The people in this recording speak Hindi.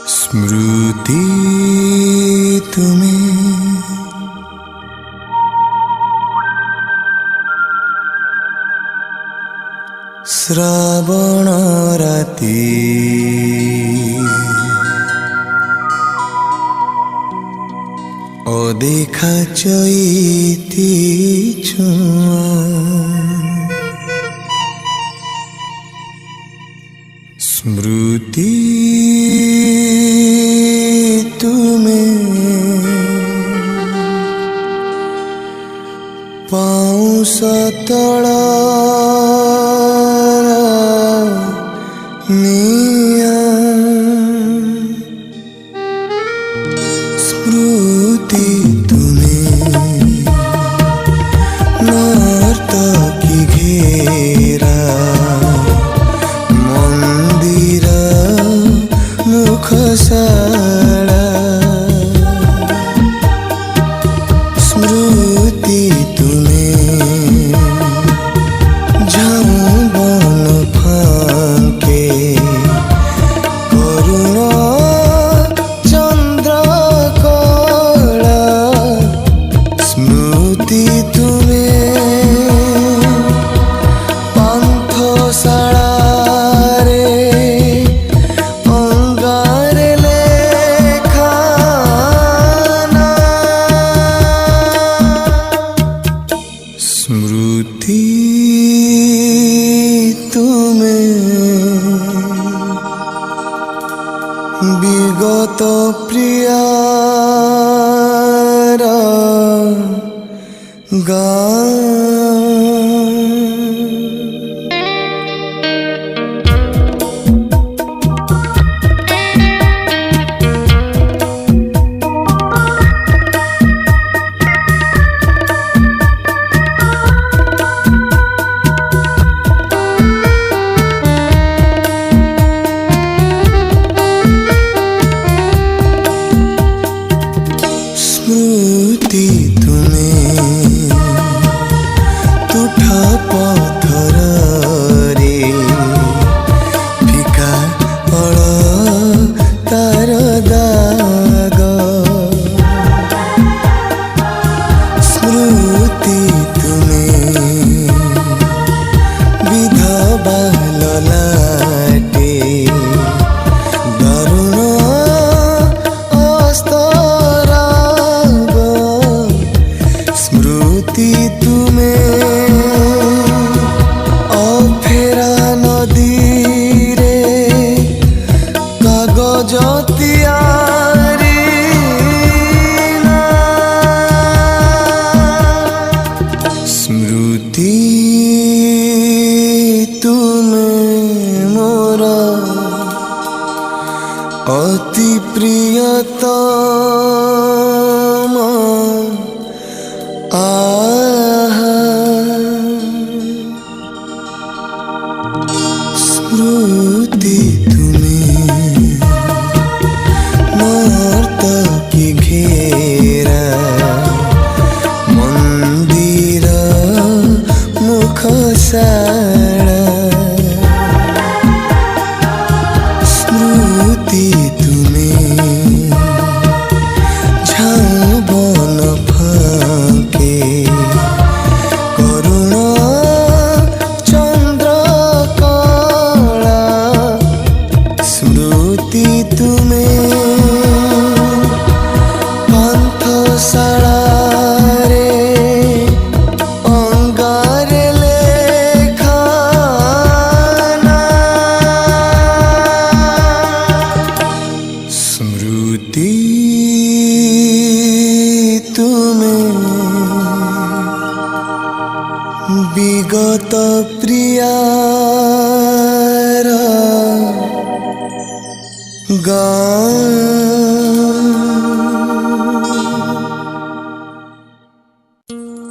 स्मृति तुम्हें श्रावण राती अदेखा चैती छुआ स्मृति तुम्हें पाउस तल स्मृति तुम्हें नर्तकी घेरा मंदिर मुखशाला स्मृति तुम्हें झाऊ बन फांके करुण चंद्र कला स्मृति तुम्हें पांथशाला स्मृति तुम्हें विगत प्रियार गान स्मृति तुम्हें तुठा पत्थर रे फिका फल तार दाग स्मृति तुम्हें विधवा ललाटे दारुण स्मृति तुम्हें अफेरा नदी रे कागज तियारी स्मृति तुम्हें मोर अति प्रियतम स्मृति तुम्हें नर्तकी घेरा मंदिर मुखशाला स्मृति तुम्हें झाऊ बन फांके करुण चंद्र कला स्मृति तुम्हें पांथशाला रे अंगारे लेखाना स्मृति तुम्हें विगत प्रियार गान।